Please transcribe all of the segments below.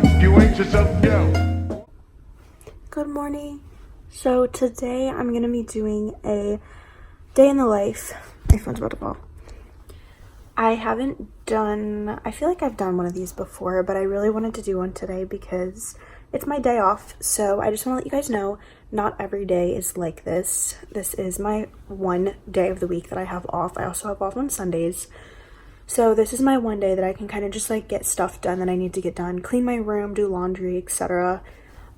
If you ain't yourself, yo. Good morning. So today I'm gonna be doing a day in the life. My phone's about to fall. I feel like I've done one of these before, but I really wanted to do one today because it's my day off. So I just want to let you guys know, not every day is like this. This is my one day of the week that I have off. I also have off on Sundays. So this is my one day that I can kind of just like get stuff done that I need to get done, clean my room, do laundry, etc.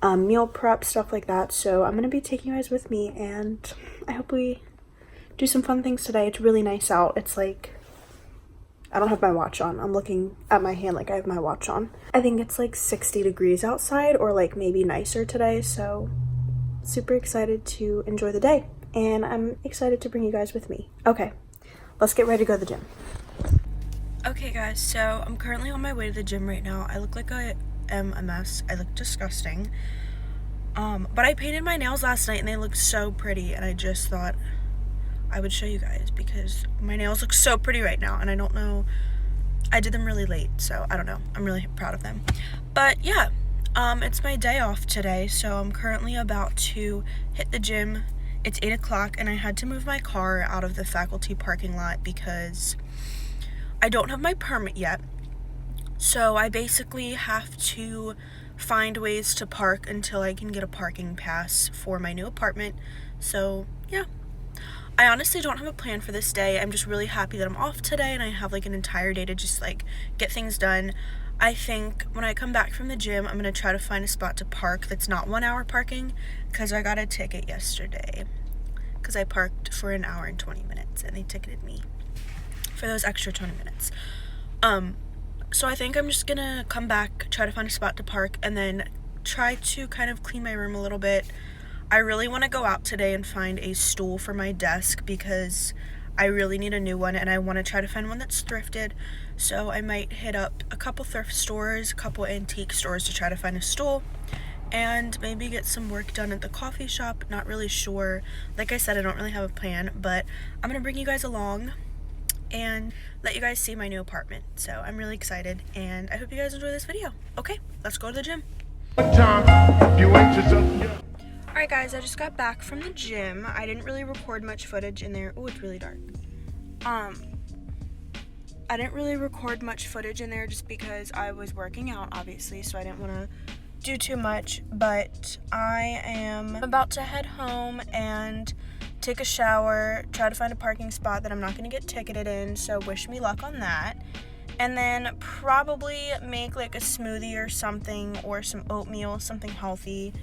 Meal prep, stuff like that. So I'm going to be taking you guys with me, and I hope we do some fun things today. It's really nice out. It's like, I don't have my watch on. I'm looking at my hand like I have my watch on. I think it's like 60 degrees outside, or like maybe nicer today. So super excited to enjoy the day, and I'm excited to bring you guys with me. Okay, let's get ready to go to the gym. Okay guys, so I'm currently on my way to the gym right now. I look like I am a mess. I look disgusting. But I painted my nails last night and they look so pretty, and I just thought I would show you guys because my nails look so pretty right now, and I don't know, I did them really late, so I don't know. I'm really proud of them. But yeah, it's my day off today, so I'm currently about to hit the gym. It's 8 o'clock and I had to move my car out of the faculty parking lot because I don't have my permit yet. So I basically have to find ways to park until I can get a parking pass for my new apartment. So yeah, I honestly don't have a plan for this day. I'm just really happy that I'm off today and I have like an entire day to just like get things done. I think when I come back from the gym, I'm going to try to find a spot to park that's not 1 hour parking, because I got a ticket yesterday because I parked for an hour and 20 minutes and they ticketed me for those extra 20 minutes. So I think I'm just gonna come back, try to find a spot to park, and then try to kind of clean my room a little bit. I really want to go out today and find a stool for my desk because I really need a new one, and I want to try to find one that's thrifted. So I might hit up a couple thrift stores, a couple antique stores to try to find a stool, and maybe get some work done at the coffee shop. Not really sure. Like I said, I don't really have a plan, but I'm gonna bring you guys along and let you guys see my new apartment. So I'm really excited, and I hope you guys enjoy this video. Okay, let's go to the gym. If you ain't yourself, yo. Alright guys, I just got back from the gym. I didn't really record much footage in there. Oh, it's really dark. I didn't really record much footage in there just because I was working out, obviously, so I didn't want to do too much. But I am about to head home and take a shower, try to find a parking spot that I'm not going to get ticketed in, so wish me luck on that. And then probably make like a smoothie or something, or some oatmeal, something healthy.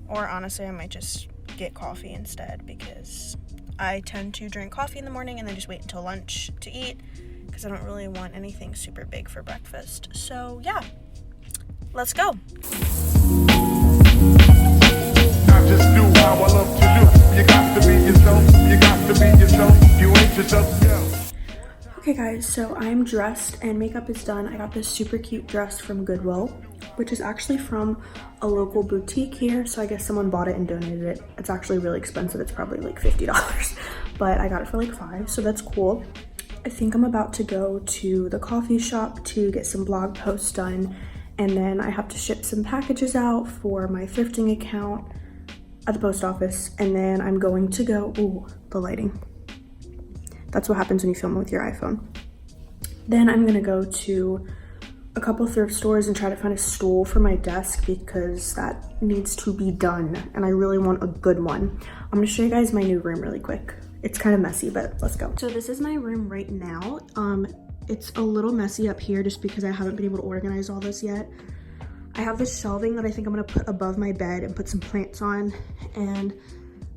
Or honestly, I might just get coffee instead because I tend to drink coffee in the morning and then just wait until lunch to eat because I don't really want anything super big for breakfast. So yeah, let's go. I just do how I love to do. You got to be yourself. You got to be yourself. If you ain't yourself, yo. Okay guys, so I'm dressed and makeup is done. I got this super cute dress from Goodwill, which is actually from a local boutique here. So I guess someone bought it and donated it. It's actually really expensive. It's probably like $50, but I got it for like $5, so that's cool. I think I'm about to go to the coffee shop to get some blog posts done, and then I have to ship some packages out for my thrifting account at the post office, and then I'm going to go, ooh, the lighting. That's what happens when you film with your iPhone. Then I'm gonna go to a couple thrift stores and try to find a stool for my desk because that needs to be done, and I really want a good one. I'm gonna show you guys my new room really quick. It's kind of messy, but let's go. So this is my room right now. It's a little messy up here just because I haven't been able to organize all this yet. I have this shelving that I think I'm gonna put above my bed and put some plants on, and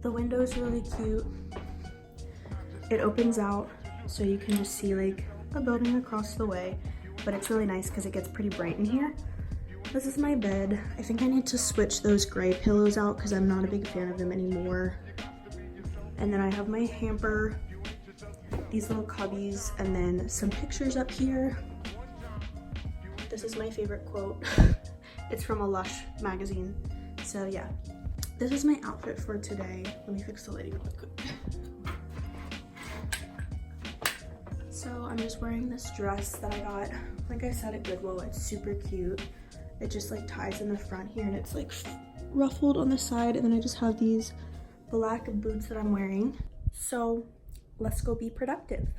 the window is really cute. It opens out so you can just see like a building across the way, but it's really nice because it gets pretty bright in here. This is my bed. I think I need to switch those gray pillows out because I'm not a big fan of them anymore. And then I have my hamper, these little cubbies, and then some pictures up here. This is my favorite quote. It's from a Lush magazine. So yeah, this is my outfit for today. Let me fix the lighting really quick. So I'm just wearing this dress that I got, like I said, at Goodwill. It's super cute. It just like ties in the front here and it's like ruffled on the side, and then I just have these black boots that I'm wearing. So let's go be productive.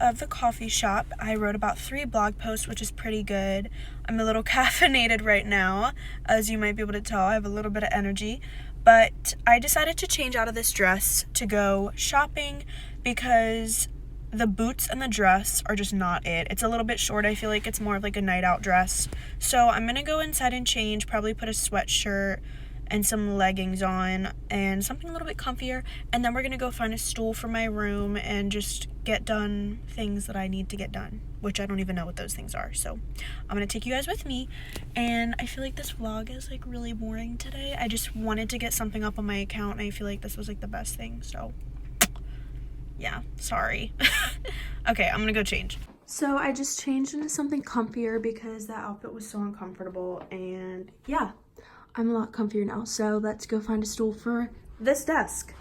Of the coffee shop. I wrote about 3 blog posts, which is pretty good. I'm a little caffeinated right now, as you might be able to tell. I have a little bit of energy, but I decided to change out of this dress to go shopping because the boots and the dress are just not it. It's a little bit short. I feel like it's more of like a night out dress. So I'm gonna go inside and change, probably put a sweatshirt and some leggings on and something a little bit comfier, and then we're gonna go find a stool for my room and just get done things that I need to get done, which I don't even know what those things are. So I'm gonna take you guys with me, and I feel like this vlog is like really boring today. I just wanted to get something up on my account, and I feel like this was like the best thing, so yeah, sorry. Okay, I'm gonna go change. So I just changed into something comfier because that outfit was so uncomfortable, and yeah, I'm a lot comfier now. So let's go find a stool for this desk.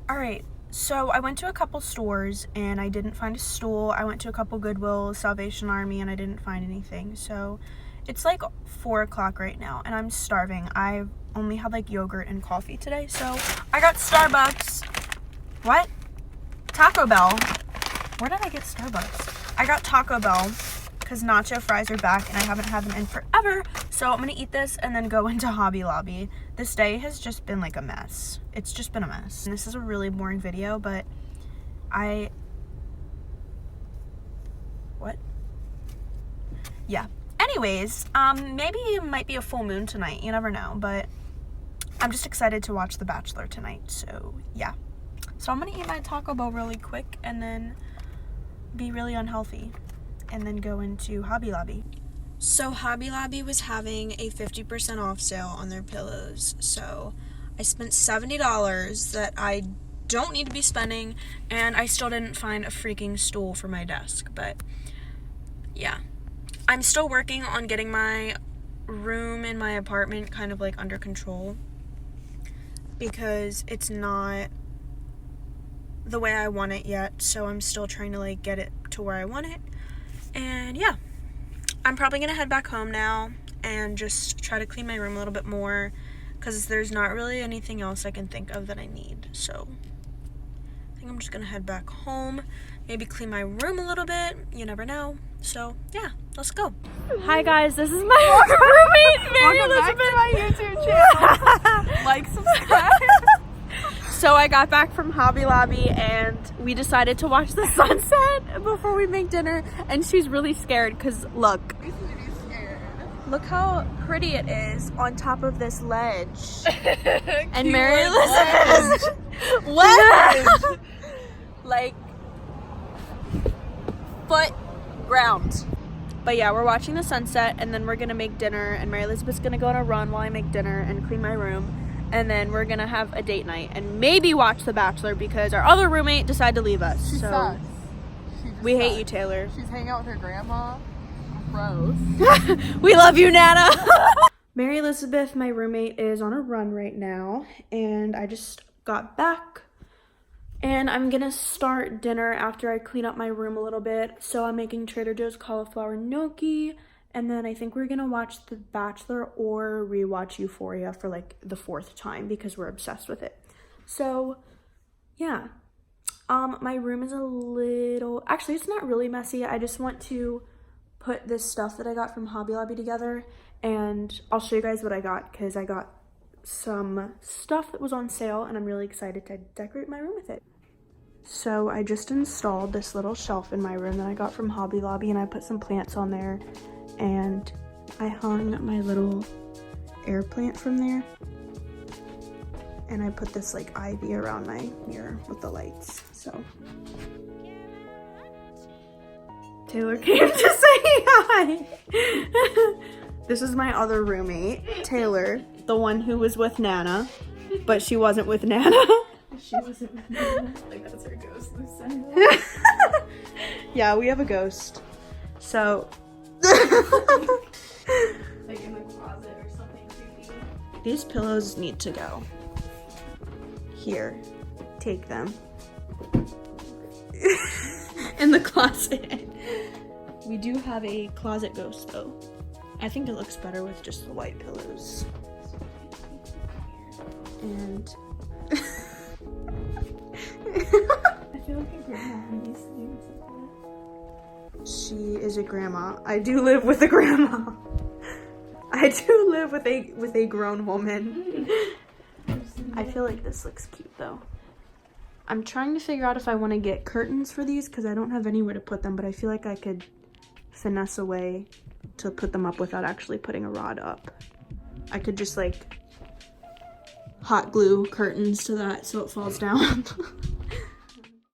All right, so I went to a couple stores and I didn't find a stool. I went to a couple Goodwill, Salvation Army, and I didn't find anything. So it's like 4 o'clock right now and I'm starving. I've only had like yogurt and coffee today. So I got Starbucks. What? Taco Bell. Where did I get Starbucks? I got Taco Bell because nacho fries are back and I haven't had them in forever. So I'm gonna eat this and then go into Hobby Lobby. This day has just been like a mess. It's just been a mess. And this is a really boring video, but what? Yeah. Anyways, maybe it might be a full moon tonight. You never know, but I'm just excited to watch The Bachelor tonight. So yeah. So I'm gonna eat my Taco Bell really quick and then be really unhealthy, and then go into Hobby Lobby. So Hobby Lobby was having a 50% off sale on their pillows. So I spent $70 that I don't need to be spending, and I still didn't find a freaking stool for my desk. But yeah, I'm still working on getting my room in my apartment kind of like under control because it's not the way I want it yet. So I'm still trying to like get it to where I want it. And yeah, I'm probably gonna head back home now and just try to clean my room a little bit more because there's not really anything else I can think of that I need. So I think I'm just gonna head back home, maybe clean my room a little bit. You never know. So yeah, let's go. Hi guys, this is my roommate, Mary Elizabeth. Welcome back to my YouTube channel. Like, subscribe. So I got back from Hobby Lobby and we decided to watch the sunset before we make dinner, and she's really scared because look how pretty it is on top of this ledge. And Mary Elizabeth what? Like foot ground. But yeah, we're watching the sunset and then we're gonna make dinner, and Mary Elizabeth's gonna go on a run while I make dinner and clean my room. And then we're gonna have a date night and maybe watch The Bachelor because our other roommate decided to leave us. She sucks. We hate you, Taylor. She's hanging out with her grandma. Gross. We love you, Nana. Mary Elizabeth, my roommate, is on a run right now, and I just got back. And I'm gonna start dinner after I clean up my room a little bit. So I'm making Trader Joe's cauliflower gnocchi. And then I think we're gonna watch The Bachelor or rewatch Euphoria for like the 4th time because we're obsessed with it. So yeah, my room is a little, actually it's not really messy. I just want to put this stuff that I got from Hobby Lobby together, and I'll show you guys what I got because I got some stuff that was on sale and I'm really excited to decorate my room with it. So I just installed this little shelf in my room that I got from Hobby Lobby, and I put some plants on there. And I hung my little air plant from there, and I put this like ivy around my mirror with the lights. So Taylor came to say hi. This is my other roommate, Taylor, the one who was with Nana, but she wasn't with Nana. She wasn't like that's her ghost Lucinda. Yeah, we have a ghost. So Like in the closet or something creepy. these pillows need to go. Here, take them. In the closet. We do have a closet ghost though. I think it looks better with just the white pillows. And I feel like a grandma in these things. she is a grandma. I do live with a grandma. I do live with a grown woman. I feel like this looks cute though. I'm trying to figure out if I want to get curtains for these because I don't have anywhere to put them, but I feel like I could finesse a way to put them up without actually putting a rod up. I could just like hot glue curtains to that so it falls down.